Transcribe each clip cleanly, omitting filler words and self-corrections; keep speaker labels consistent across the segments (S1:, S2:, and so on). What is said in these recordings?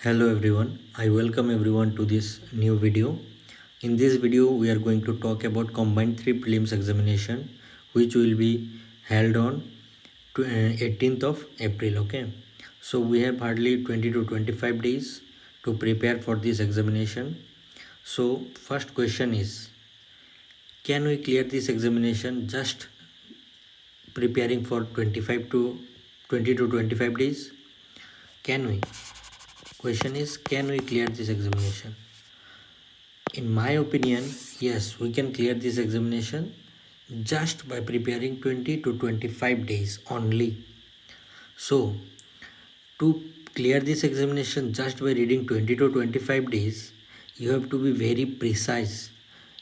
S1: Hello everyone, I welcome everyone to this new video. In this video, we are going to talk about Combined 3 Prelims examination which will be held on 18th of April. Okay, so we have hardly 20 to 25 days to prepare for this examination. So first question is, can we clear this examination just preparing for 25 to 20 to 25 days? Can we? Question is, can we clear this examination? In my opinion, yes, we can clear this examination just by preparing 20 to 25 days only. So, to clear this examination just by reading 20 to 25 days, you have to be very precise.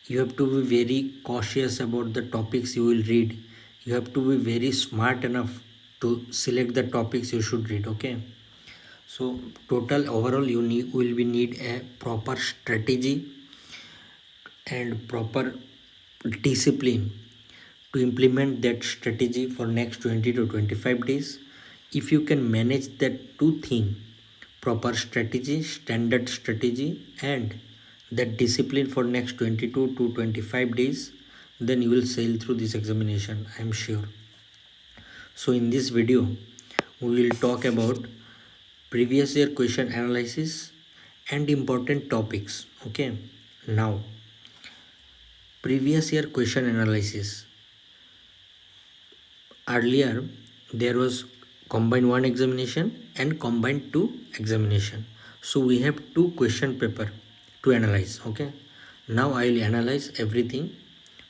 S1: You have to be very cautious about the topics you will read. You have to be very smart enough to select the topics you should read. Okay. So total overall you will be need a proper strategy and proper discipline to implement that strategy for next 20 to 25 days. If you can manage that two things, proper strategy, standard strategy, and that discipline for next 22 to 25 days, then you will sail through this examination, I am sure. So in this video we will talk about previous year question analysis and important topics. Okay, now previous year question analysis. Earlier there was combined 1 examination and combined 2 examination, so we have 2 question paper to analyze. Okay, now I will analyze everything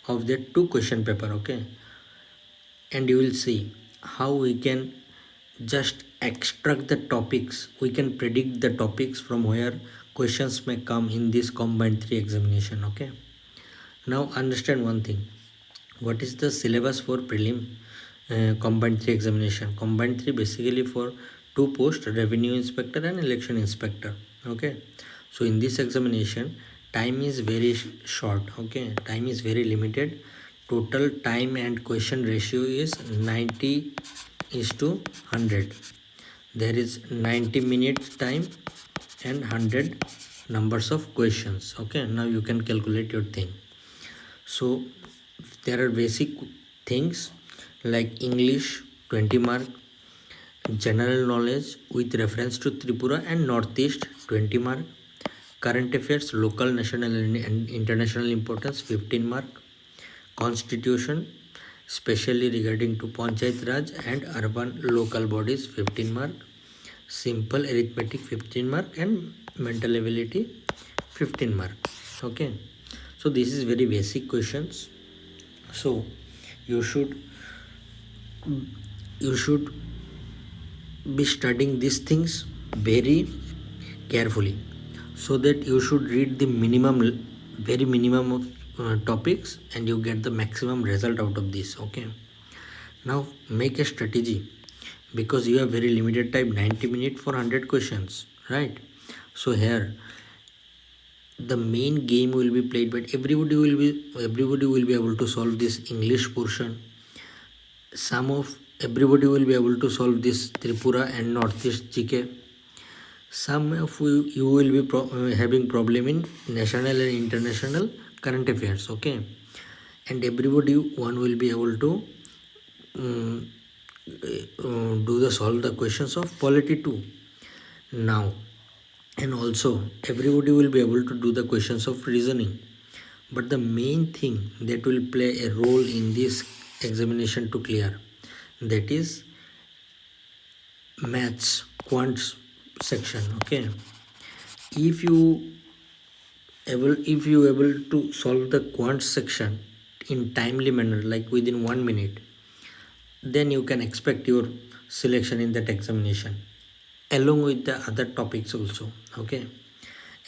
S1: of that 2 question paper. Okay, and you will see how we can just extract the topics. We can predict the topics from where questions may come in this combined 3 examination. Okay, now understand one thing. What is the syllabus for prelim combined 3 examination? Combined 3 basically for 2 posts, revenue inspector and election inspector. Okay, so in this examination time is very short. Okay, time is very limited. Total time and question ratio is 90 is to 100. There is 90 minutes time and 100 numbers of questions. Okay, now you can calculate your thing. So there are basic things like English 20 mark, general knowledge with reference to Tripura and Northeast 20 mark, current affairs local, national and international importance 15 mark, constitution especially regarding to Panchayat Raj and urban local bodies 15 mark, simple arithmetic 15 mark and mental ability 15 mark. Okay, so this is very basic questions. So you should be studying these things very carefully, so that you should read the very minimum of topics and you get the maximum result out of this. Okay, now make a strategy, because you have very limited time, 90 minutes for 100 questions, right? So here the main game will be played, but everybody will be able to solve this English portion. Everybody will be able to solve this Tripura and Northeast GK. Some of you will be having problem in national and international current affairs. Okay, and everybody one will be able to solve the questions of polity too now, and also everybody will be able to do the questions of reasoning. But the main thing that will play a role in this examination to clear, that is maths quants section. Okay, if you able to solve the quant section in timely manner, like within 1 minute, then you can expect your selection in that examination along with the other topics also. Okay,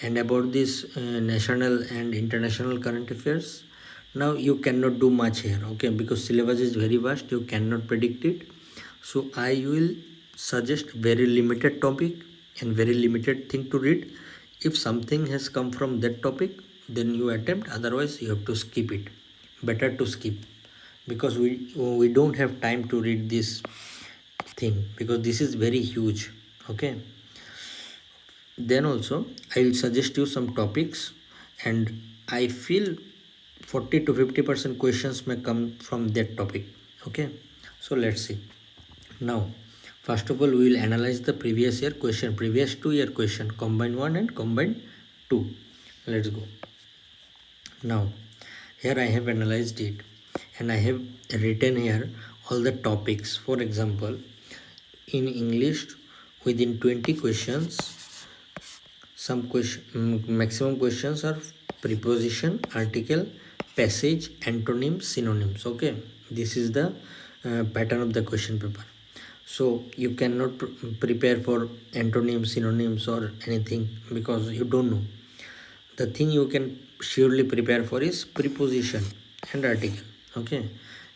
S1: and about this national and international current affairs, now you cannot do much here. Okay, because syllabus is very vast, you cannot predict it. So I will suggest very limited topic and very limited thing to read. If something has come from that topic, then you attempt, otherwise you have to skip it. Better to skip, because we don't have time to read this thing, because this is very huge. Okay, then also I will suggest you some topics, and I feel 40 to 50% questions may come from that topic. Okay, so let's see. Now, first of all, we will analyze the previous year question, previous 2 year question, combined 1 and combined 2. Let's go. Now, here I have analyzed it, and I have written here all the topics. For example, in English, within 20 questions, maximum questions are preposition, article, passage, antonyms, synonyms. Okay, this is the pattern of the question paper. So you cannot prepare for antonyms, synonyms, or anything because you don't know. The thing you can surely prepare for is preposition and article. Okay,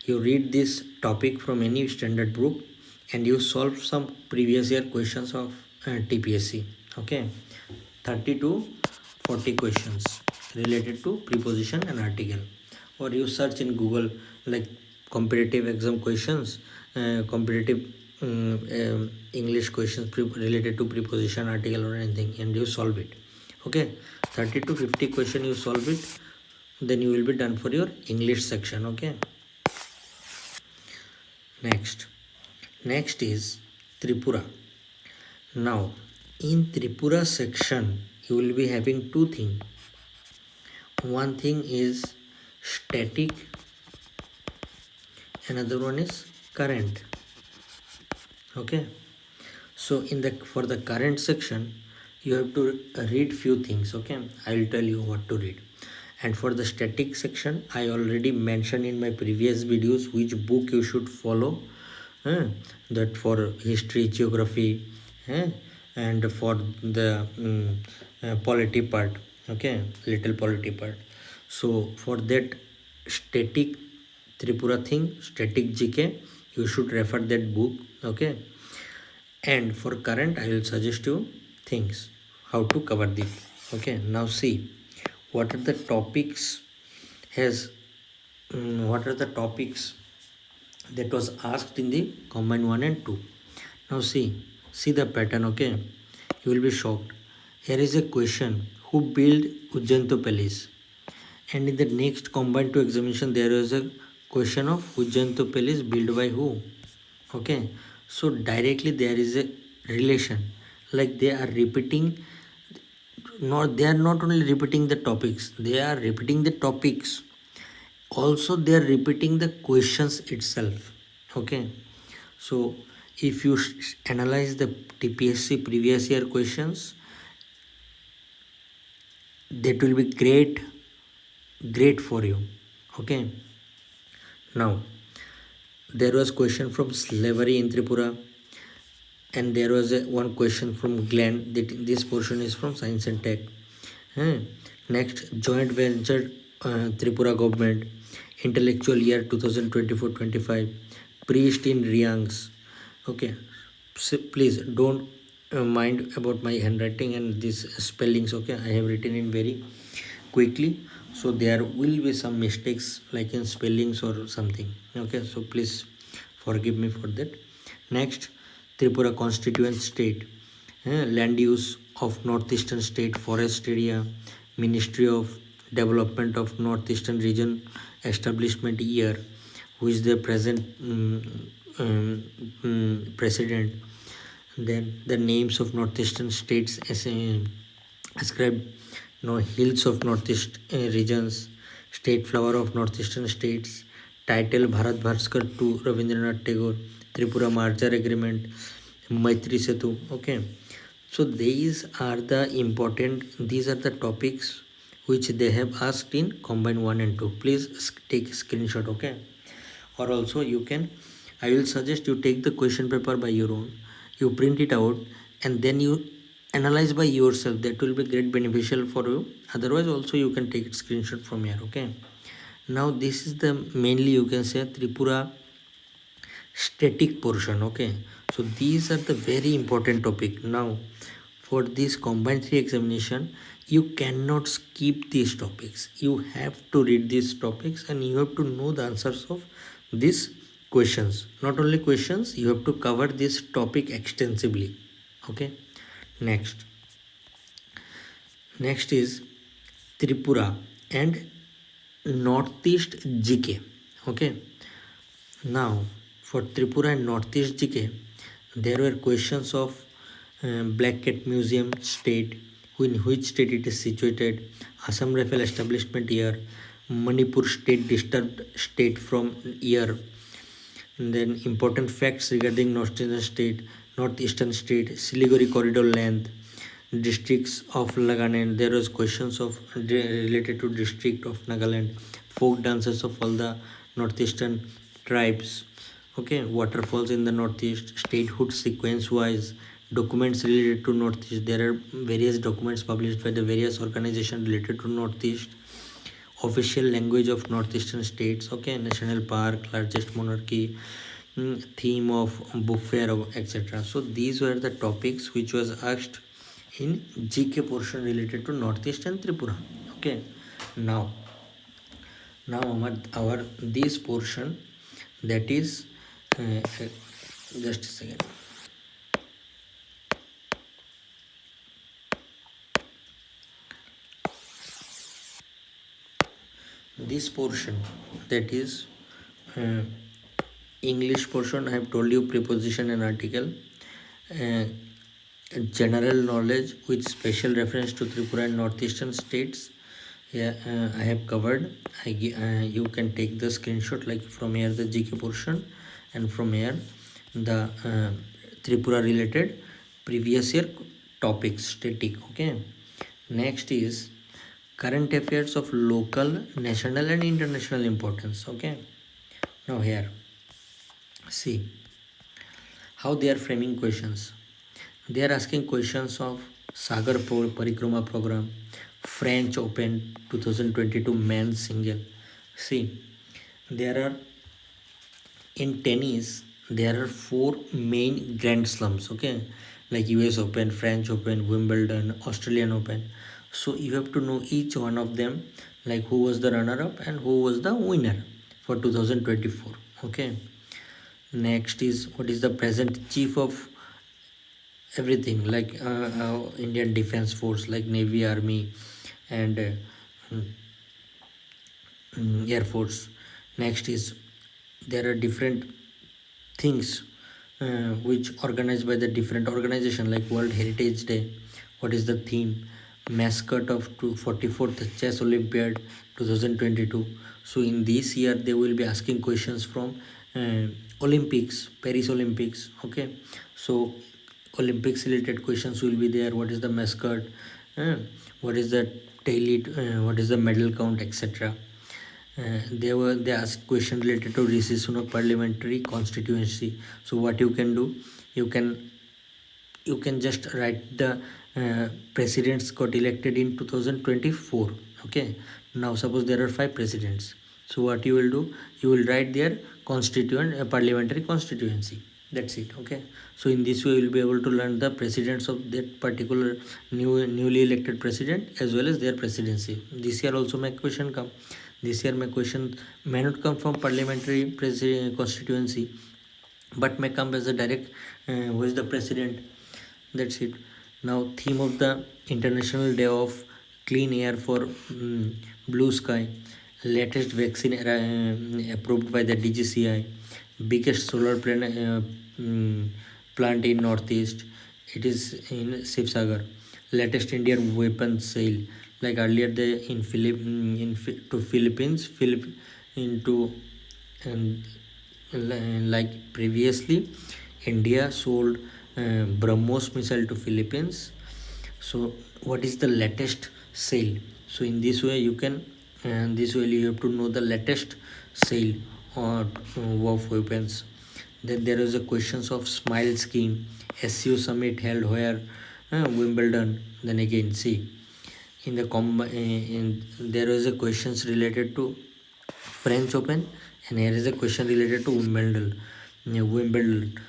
S1: you read this topic from any standard book and you solve some previous year questions of TPSC. Okay, 30 to 40 questions related to preposition and article, or you search in Google like competitive exam questions, competitive English questions related to preposition, article, or anything, and you solve it. Okay, 30 to 50 question you solve it, then you will be done for your English section. Okay, next is Tripura. Now, in Tripura section, you will be having two things. One thing is static, another one is current. Okay, so for the current section, you have to read few things. Okay, I will tell you what to read. And for the static section, I already mentioned in my previous videos which book you should follow. That for history, geography, and for the polity part. Okay, little polity part. So for that static Tripura thing, static GK, you should refer that book. Okay, and for current, I will suggest you things how to cover this. Okay, now see what are the topics what are the topics that was asked in the combined 1 and 2. Now see the pattern. Okay, you will be shocked. Here is a question: who built Ujjainto Palace? And in the next combined 2 examination, there is a question of Ujjainto Palace built by who? Okay, so directly there is a relation, like they are repeating. They are not only repeating the topics, they are repeating the topics, also they are repeating the questions itself. Okay, so if you analyze the TPSC previous year questions, that will be great for you. Okay, now there was question from slavery in Tripura, and there was one question from Glenn. This portion is from science and tech. Next, joint venture Tripura government, intellectual year 2024-25, priest in Riangs. Okay, so please don't mind about my handwriting and these spellings. Okay, I have written in very quickly, so there will be some mistakes like in spellings or something. Okay, so please forgive me for that. Next, Tripura constituent state, land use of northeastern state, forest area, Ministry of Development of Northeastern Region, establishment year, who is the present president. Then the names of northeastern states ascribed. Hills of northeast regions, state flower of northeastern states, title Bharat Bhaskar to Rabindranath Tagore, Tripura merger agreement, Maitri Setu. Okay, so these are the topics which they have asked in combined 1 and 2. Please take screenshot. Okay, or also I will suggest you take the question paper by your own, you print it out, and then you analyze by yourself. That will be great beneficial for you. Otherwise also you can take it screenshot from here. Okay, now this is the mainly you can say Tripura static portion. Okay, so these are the very important topic. Now for this combined 3 examination, you cannot skip these topics. You have to read these topics and you have to know the answers of these questions. Not only questions, you have to cover this topic extensively. Okay, next, Next is Tripura and Northeast GK. Okay. Now for Tripura and Northeast GK, there were questions of Black Cat Museum state, in which state it is situated, Assam Rifle establishment year, Manipur state disturbed state from year, and then important facts regarding Northeastern state, Siliguri corridor length, districts of Nagaland. There was questions of related to district of Nagaland, folk dances of all the northeastern tribes. Okay, waterfalls in the northeast, statehood sequence wise, documents related to northeast. There are various documents published by the various organizations related to northeast. Official language of northeastern states. Okay, national park, largest monarchy, theme of book fair, etc. So these were the topics which was asked in GK portion related to Northeast and Tripura. Okay, now our this portion, that is just a second. This portion, that is English portion, I have told you preposition and article. General knowledge with special reference to Tripura and northeastern states. Yeah, I have covered. You can take the screenshot, like from here the GK portion, and from here the Tripura related previous year topics static. Okay. Next is current affairs of local, national and international importance. Okay. Now here, see how they are framing questions. They are asking questions of Sagar Parikrama program, French Open 2022 men's single. See, there are in tennis there are 4 main grand slams. Okay, like US Open, French Open, Wimbledon, Australian Open. So you have to know each one of them, like who was the runner up and who was the winner for 2024. Okay. Next is what is the present chief of everything, like Indian Defense Force, like Navy, Army and Air Force. Next is there are different things which organized by the different organization, like World Heritage Day. What is the theme? Mascot of 44th Chess Olympiad 2022. So in this year they will be asking questions from Olympics, Paris Olympics. Okay, so Olympics related questions will be there. What is the mascot? What is the daily? What is the medal count, etc. They asked question related to decision of parliamentary constituency. So what you can do, you can just write the presidents got elected in 2024. Okay, now suppose there are 5 presidents. So what you will do, you will write their parliamentary constituency. That's it. Okay, so in this way you will be able to learn the presidents of that particular newly elected president as well as their presidency. This year also my question come. This year my question may not come from parliamentary constituency, but may come as a direct who is the president. That's it. Now theme of the International Day of Clean Air for Blue Sky. Latest vaccine approved by the DGCI. Biggest solar plant in Northeast. It is in Sivsagar. Latest Indian weapons sale. Like earlier they in Philippines, into like previously India sold BrahMos missile to Philippines. So what is the latest sale? So in this way you can, this way you have to know the latest sale of weapons. Then there is a questions of Smile scheme, SU summit held where, Wimbledon. Then again see in the there is a questions related to French Open, and here is a question related to Wimbledon.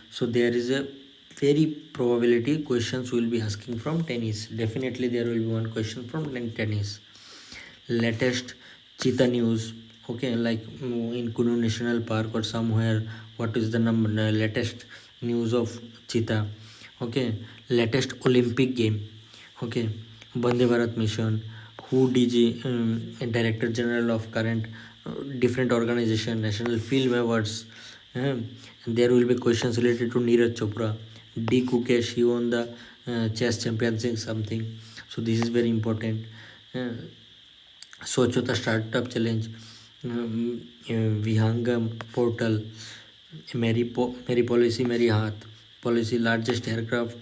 S1: So there is a very probability questions will be asking from tennis. Definitely there will be one question from tennis. Latest cheetah news. Okay, like in Kunu National Park or somewhere, what is the latest news of cheetah? Okay, latest Olympic game. Okay, Vande Bharat Mission, who DG, Director General of current different organization, National Film Awards. And there will be questions related to Neeraj Chopra, D. Kukesh, he won the chess championship something. So this is very important. Uh, Swachhata Startup Challenge, Vihangam Portal, Meri Policy, Meri Haath, Policy Largest Aircraft,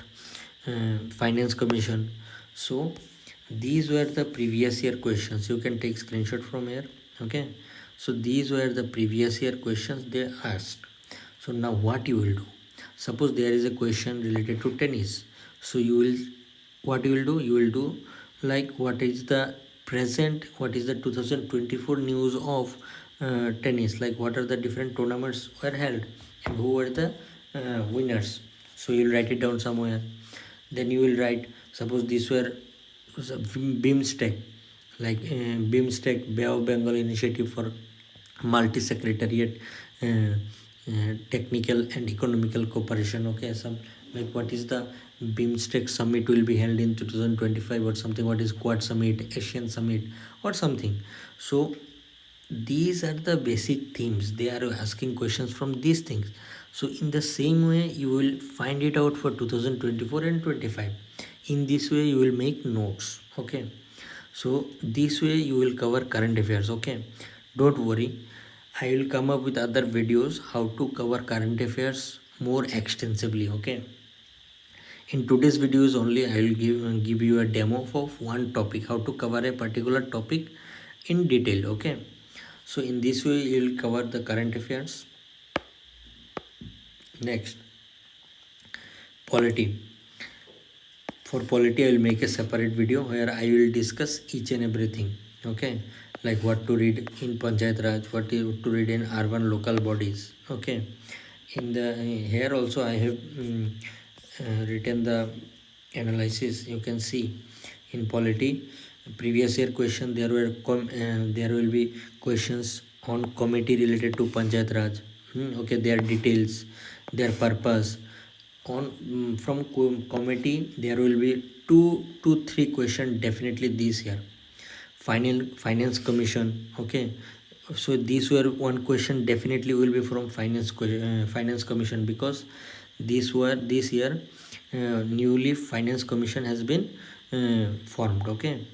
S1: Finance Commission. So these were the previous year questions. You can take screenshot from here. Okay. So these were the previous year questions they asked. So now what you will do? Suppose there is a question related to tennis. So you will, what you will do? You will do like what is the present, what is the 2024 news of tennis, like what are the different tournaments were held and who were the winners. So you will write it down somewhere. Then you will write, suppose these were BIMSTEC, like BIMSTEC, Bay of Bengal Initiative for Multi-Secretariat Technical and Economical Cooperation. Okay, some like what is the BIMSTEC summit will be held in 2025 or something, what is Quad Summit, Asian Summit or something. So these are the basic themes, they are asking questions from these things. So in the same way you will find it out for 2024 and 25. In this way you will make notes. Okay, so this way you will cover current affairs. Okay, don't worry, I will come up with other videos how to cover current affairs more extensively. Okay, in today's videos only I will give you a demo of one topic, how to cover a particular topic in detail. Okay, so in this way you will cover the current affairs. Next, polity. For polity I will make a separate video where I will discuss each and everything. Okay, like what to read in Panchayat Raj, what to read in urban local bodies. Okay, in the here also I have written the analysis. You can see in polity previous year question there were there will be questions on committee related to Panchayat Raj. Okay, their details, their purpose. On from committee there will be 2 to 3 questions definitely this year. Finance Commission. Okay, so these were one question definitely will be from finance commission, because this year newly finance commission has been formed. Okay,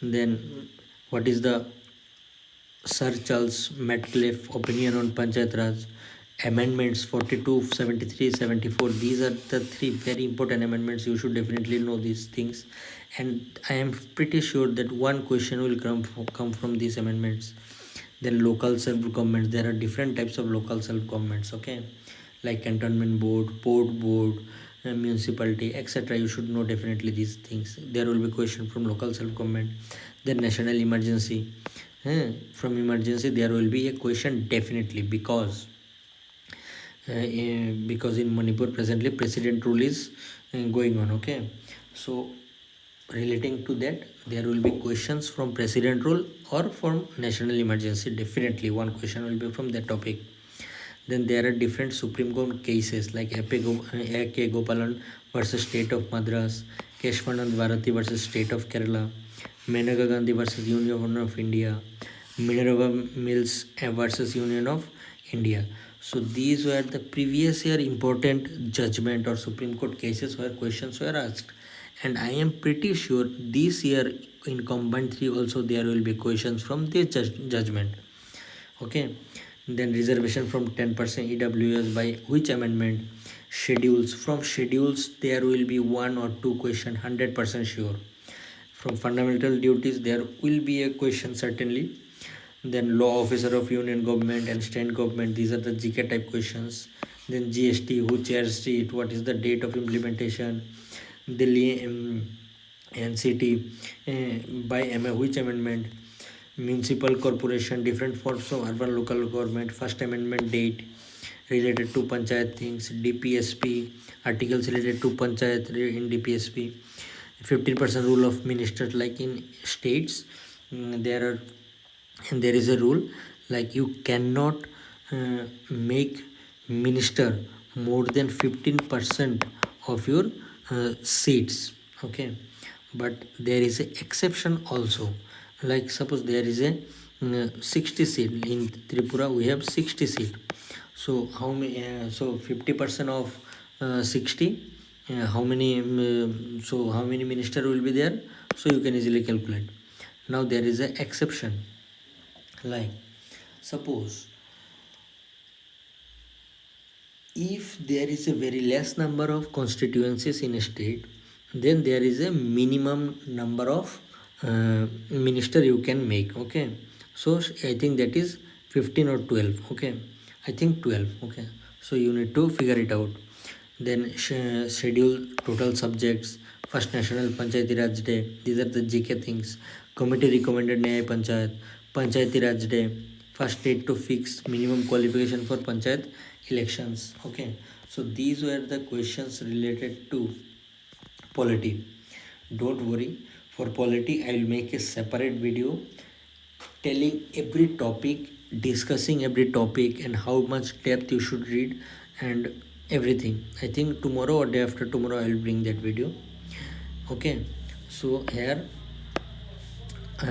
S1: then what is the Sir Charles Metcalfe opinion on Panchayat Raj, amendments 42, 73, 74. These are the 3 very important amendments. You should definitely know these things, and I am pretty sure that one question will come from these amendments. Then local self-government, there are different types of local self-governments. Okay, like cantonment board, port board, municipality, etc. You should know definitely these things. There will be question from local self-government. Then national emergency. From emergency there will be a question definitely, because in Manipur presently president rule is going on. Okay, so relating to that there will be questions from president rule or from national emergency. Definitely one question will be from that topic. Then there are different Supreme Court cases like A.K. Gopalan versus State of Madras, Keshwanand Bharati versus State of Kerala, Menaka Gandhi versus Union of India, Minerva Mills versus Union of India. So these were the previous year important judgment or Supreme Court cases where questions were asked. And I am pretty sure this year in Combined 3 also there will be questions from this judgment. Okay, then reservation from 10% EWS by which amendment? Schedules, from schedules there will be 1 or 2 question, 100% sure. From fundamental duties there will be a question certainly. Then law officer of union government and state government, these are the GK type questions. Then GST, who chairs it, what is the date of implementation? Delhi NCT by which amendment? Municipal corporation, different forms of urban local government, first amendment date related to panchayat things, DPSP, articles related to panchayat in DPSP, 50% rule of ministers, like in states there is a rule like you cannot make minister more than 15% of your seats. Okay, but there is an exception also. Like suppose there is a 60 seat in Tripura, we have 60 seat. So how many? So 50% of 60. How many? So how many minister will be there? So you can easily calculate. Now there is an exception. Like suppose if there is a very less number of constituencies in a state, then there is a minimum number of minister you can make. Okay, so I think that is 15 or 12. Okay, I think 12. Okay, so you need to figure it out. Then schedule total subjects. First National Panchayati Raj Day. These are the GK things. Committee recommended Nyaya Panchayat. Panchayati Raj Day. First state to fix minimum qualification for Panchayat elections. Okay, so these were the questions related to polity. Don't worry, for polity I will make a separate video telling every topic, discussing every topic and how much depth you should read and everything. I think tomorrow or day after tomorrow I will bring that video. Okay, so here I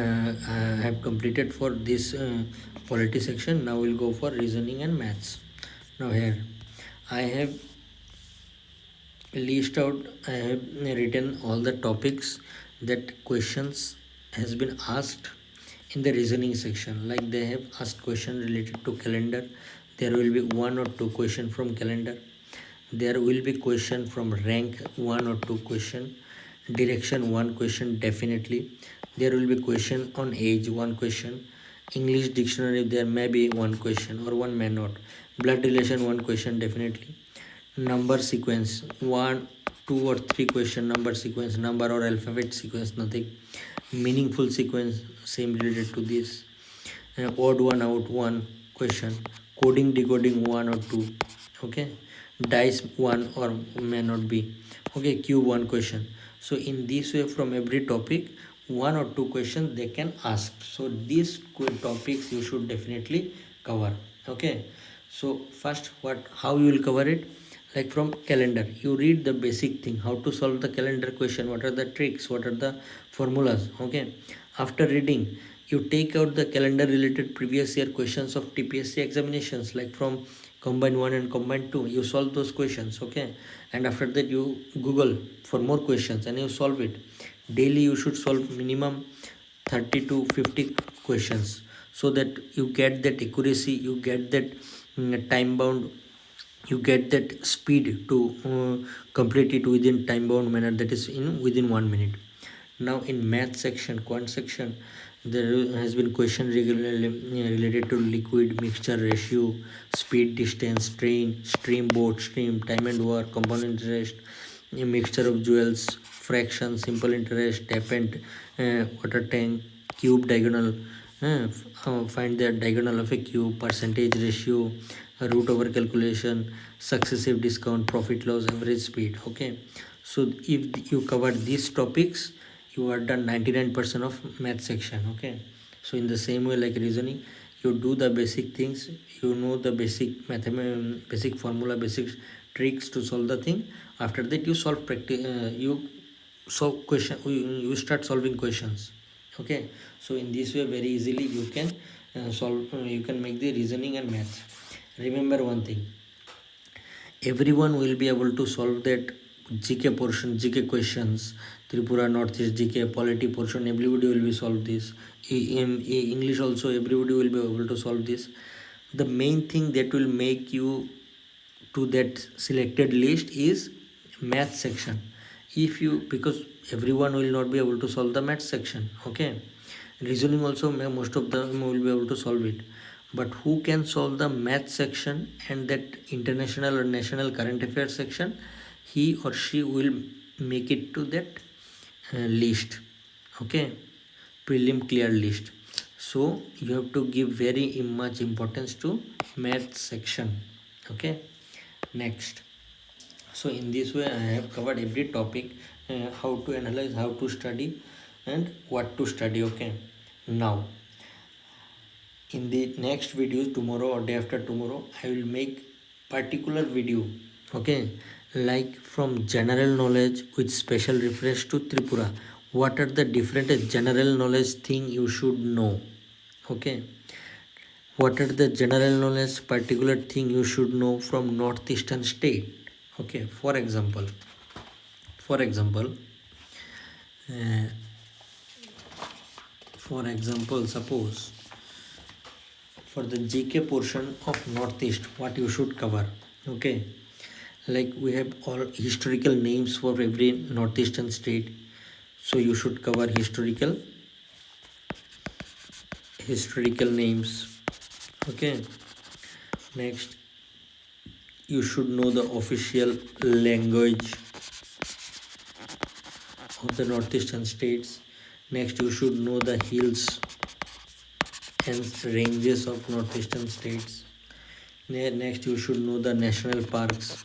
S1: have completed for this polity section. Now we'll go for reasoning and maths. Now here I have list out, I have written all the topics that questions has been asked in the reasoning section. Like they have asked question related to calendar, there will be one or two question from calendar. There will be question from rank, one or two question. Direction, one question definitely. There will be question on age, one question. English dictionary, there may be one question or one may not. Blood relation, one question definitely. Number sequence, one, two or three question. Number sequence, number or alphabet sequence, nothing. Meaningful sequence, same related to this. Odd one out, one question. Coding decoding, one or two. Okay, dice, one or may not be. Okay, cube, one question. So in this way, from every topic, one or two questions they can ask. So these topics you should definitely cover. Okay, so first, how you will cover it? Like from calendar, you read the basic thing, how to solve the calendar question, what are the tricks, what are the formulas. Okay, after reading, you take out the calendar related previous year questions of TPSC examinations, like from combined 1 and combined 2. You solve those questions. Okay, and after that you Google for more questions and you solve it. Daily you should solve minimum 30 to 50 questions, so that you get that accuracy, you get that time bound, you get that speed to complete it within time bound manner, that is in within 1 minute. Now in math section, quant section, there has been question related to liquid mixture ratio, speed, distance, strain, stream, boat stream, time and work, compound interest, a mixture of jewels, fraction, simple interest, tap and water tank, cube diagonal, find the diagonal of a cube, percentage ratio, root over calculation, successive discount, profit loss, average speed. Okay, so if you cover these topics, you are done 99% of math section. Okay, so in the same way like reasoning, you do the basic things, you know the basic mathematics, basic formula, basic tricks to solve the thing. After that you solve you solve question, you start solving questions. Okay, so in this way very easily you can solve, you can make the reasoning and maths. Remember one thing, everyone will be able to solve that GK portion, GK questions, Tripura Northeast GK, polity portion, everybody will be solve this. English also everybody will be able to solve this. The main thing that will make you to that selected list is math section. If you, because everyone will not be able to solve the math section. Okay, reasoning also most of them will be able to solve it, but who can solve the math section and that international or national current affairs section, he or she will make it to that list. Okay, prelim clear list. So you have to give very much importance to math section. Okay, next, so in this way I have covered every topic, how to analyze, how to study and what to study. Okay, now in the next video tomorrow or day after tomorrow, I will make particular video. Okay, like from general knowledge with special reference to Tripura, what are the different general knowledge thing you should know. Okay, what are the general knowledge particular thing you should know from northeastern state. Okay, for example uh, suppose for the GK portion of northeast, what you should cover. Okay, like we have all historical names for every northeastern state, so you should cover historical names. Okay, next you should know the official language of the northeastern states. Next you should know the hills and ranges of northeastern states. Next you should know the national parks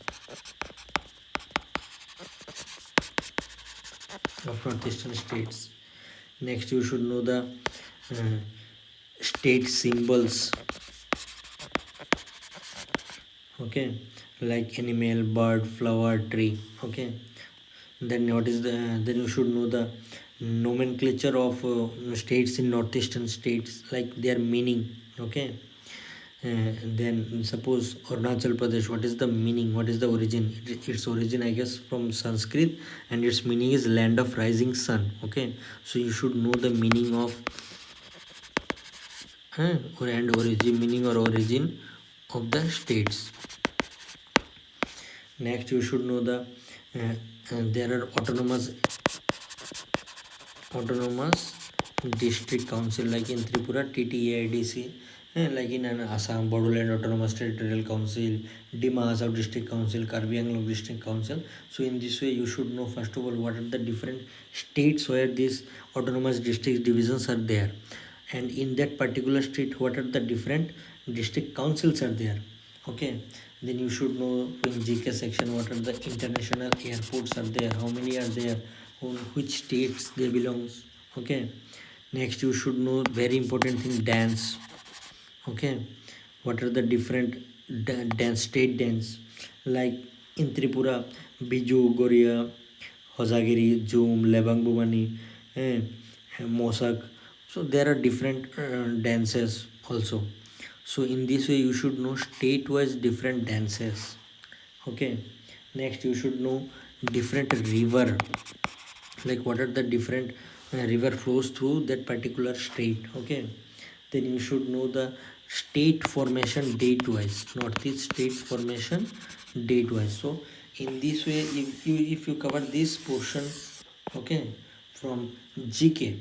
S1: of northeastern states. Next you should know the uh, state symbols. Okay, like animal, bird, flower, tree. Okay, then what is the then you should know the nomenclature of states in northeastern states, like their meaning. Okay, then suppose Arunachal Pradesh, what is the meaning, what is the origin? Its origin, I guess, from Sanskrit, and its meaning is land of rising sun. Okay, so you should know the meaning of origin of the states. Next you should know the there are autonomous district council, like in Tripura TTADC, like in Assam Bodoland Autonomous Territorial Council, Dima District Council, Karbi Anglong District Council. So in this way you should know first of all what are the different states where these autonomous district divisions are there, and in that particular state what are the different district councils are there. Okay, then you should know in GK section what are the international airports are there, how many are there, on which states they belongs. Okay, next you should know very important thing, dance. Okay, what are the different state dance, like in Tripura Biju, Goria, Hosagiri, Zoom, Lebang Bumani, eh, Mosak. So there are different dances also. So in this way you should know state-wise different dances. Okay, next you should know different river, like what are the different river flows through that particular state. Okay, then you should know the state formation date wise, northeast state formation date wise. So in this way if you cover this portion, okay, from GK,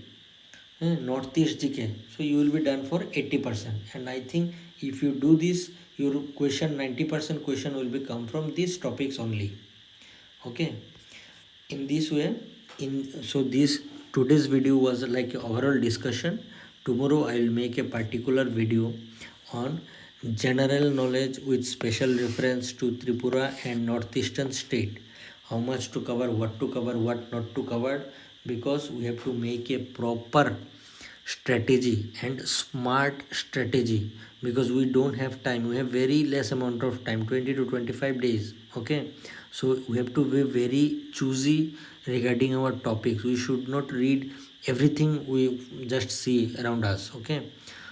S1: northeast GK, so you will be done for 80%. And I think if you do this, your question 90% question will be come from these topics only. Okay, in this way, so this today's video was like overall discussion. Tomorrow I will make a particular video on general knowledge with special reference to Tripura and northeastern state, how much to cover, what to cover, what not to cover, because we have to make a proper strategy and smart strategy, because we don't have time, we have very less amount of time, 20 to 25 days. Okay, so we have to be very choosy regarding our topics. We should not read everything we just see around us. Okay,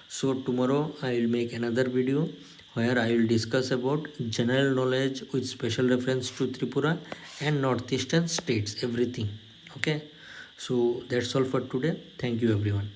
S1: so tomorrow I will make another video where I will discuss about general knowledge with special reference to Tripura and northeastern states, everything. Okay, so that's all for today. Thank you everyone.